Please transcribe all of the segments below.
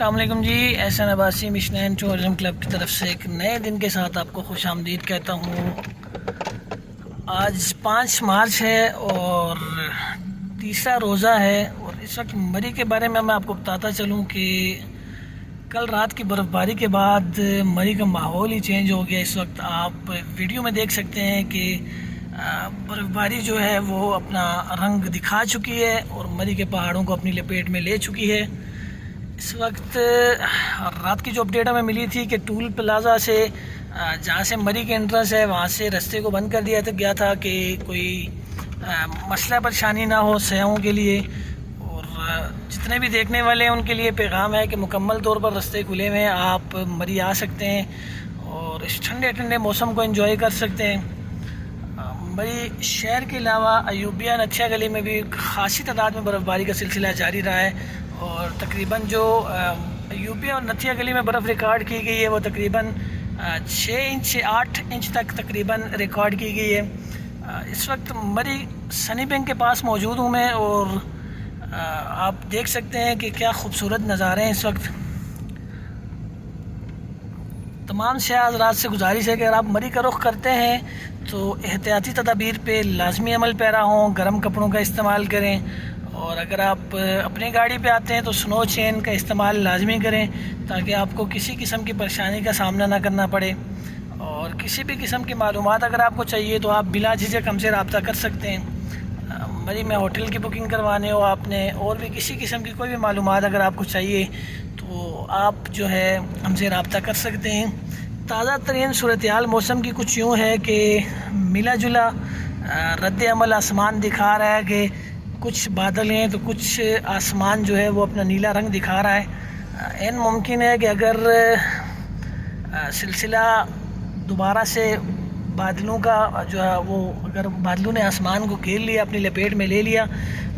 السلام علیکم جی، احسان Abbasi mission tourism club کی طرف سے ایک نئے دن کے ساتھ آپ کو خوش آمدید کہتا ہوں۔ آج 5 مارچ ہے اور تیسرا روزہ ہے، اور اس وقت مری کے بارے میں آپ کو بتاتا چلوں کہ کل رات کی برف باری کے بعد مری کا ماحول ہی چینج ہو گیا۔ اس وقت آپ ویڈیو میں دیکھ سکتے ہیں کہ برف باری جو ہے وہ اپنا رنگ دکھا چکی ہے اور مری کے پہاڑوں کو اپنی لپیٹ میں لے چکی ہے۔ اس وقت رات کی جو اپڈیٹ ہمیں ملی تھی کہ ٹول پلازا سے جہاں سے مری کے انٹرنس ہے وہاں سے رستے کو بند کر دیا گیا تھا کہ کوئی مسئلہ پریشانی نہ ہو سیاحوں کے لیے، اور جتنے بھی دیکھنے والے ہیں ان کے لیے پیغام ہے کہ مکمل طور پر رستے کھلے ہوئے ہیں، آپ مری آ سکتے ہیں اور اس ٹھنڈے موسم کو انجوائے کر سکتے ہیں۔ مری شہر کے علاوہ ایوبیہ نتھیا گلی میں بھی خاصی تعداد میں برف باری کا سلسلہ جاری رہا ہے، اور تقریباً جو ایوبیہ اور نتھیا گلی میں برف ریکارڈ کی گئی ہے وہ تقریباً 6 انچ سے 8 انچ تک تقریباً ریکارڈ کی گئی ہے۔ اس وقت مری سنی بینک کے پاس موجود ہوں میں، اور آپ دیکھ سکتے ہیں کہ کیا خوبصورت نظارے ہیں اس وقت۔ تمام سیاح حضرات سے گزارش ہے کہ اگر آپ مری کا رخ کرتے ہیں تو احتیاطی تدابیر پہ لازمی عمل پیرا ہوں، گرم کپڑوں کا استعمال کریں، اور اگر آپ اپنی گاڑی پہ آتے ہیں تو سنو چین کا استعمال لازمی کریں تاکہ آپ کو کسی قسم کی پریشانی کا سامنا نہ کرنا پڑے۔ اور کسی بھی قسم کی معلومات اگر آپ کو چاہیے تو آپ بلا جھجک ہم سے رابطہ کر سکتے ہیں۔ مری میں ہوٹل کی بکنگ کروانے ہو آپ نے، اور بھی کسی قسم کی کوئی بھی معلومات اگر آپ کو چاہیے تو آپ جو ہے ہم سے رابطہ کر سکتے ہیں۔ تازہ ترین صورتحال موسم کی کچھ یوں ہے کہ ملا جلا رد عمل آسمان دکھا رہا ہے کہ کچھ بادل ہیں تو کچھ آسمان جو ہے وہ اپنا نیلا رنگ دکھا رہا ہے۔ ممکن ہے کہ اگر سلسلہ دوبارہ سے بادلوں کا جو ہے وہ اگر بادلوں نے آسمان کو گھیر لیا، اپنی لپیٹ میں لے لیا،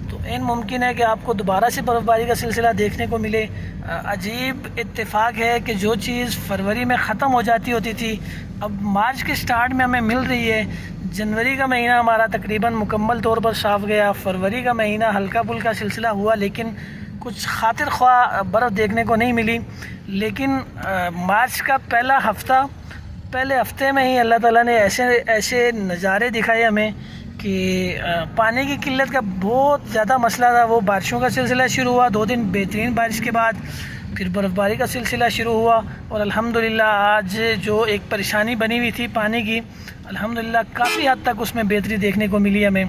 تو ممکن ہے کہ آپ کو دوبارہ سے برف باری کا سلسلہ دیکھنے کو ملے۔ عجیب اتفاق ہے کہ جو چیز فروری میں ختم ہو جاتی ہوتی تھی اب مارچ کے سٹارٹ میں ہمیں مل رہی ہے۔ جنوری کا مہینہ ہمارا تقریباً مکمل طور پر صاف گیا، فروری کا مہینہ ہلکا پھلکا سلسلہ ہوا لیکن کچھ خاطر خواہ برف دیکھنے کو نہیں ملی۔ لیکن مارچ کا پہلے ہفتے میں ہی اللہ تعالیٰ نے ایسے نظارے دکھائے ہمیں کہ پانی کی قلت کا بہت زیادہ مسئلہ تھا۔ وہ بارشوں کا سلسلہ شروع ہوا، 2 دن بہترین بارش کے بعد پھر برف باری کا سلسلہ شروع ہوا، اور الحمدللہ آج جو ایک پریشانی بنی ہوئی تھی پانی کی، الحمدللہ کافی حد تک اس میں بہتری دیکھنے کو ملی ہمیں۔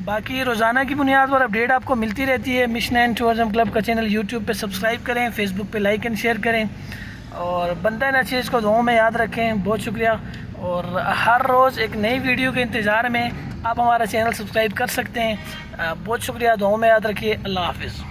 باقی روزانہ کی بنیاد پر اپڈیٹ آپ کو ملتی رہتی ہے۔ مشن ٹورزم کلب کا چینل یوٹیوب پہ سبسکرائب کریں، فیس بک پہ لائک اینڈ شیئر کریں، اور بندہ نہ چیز کو دعاؤں میں یاد رکھیں۔ بہت شکریہ، اور ہر روز ایک نئی ویڈیو کے انتظار میں آپ ہمارا چینل سبسکرائب کر سکتے ہیں۔ بہت شکریہ، دعاؤں میں یاد رکھیے۔ اللہ حافظ۔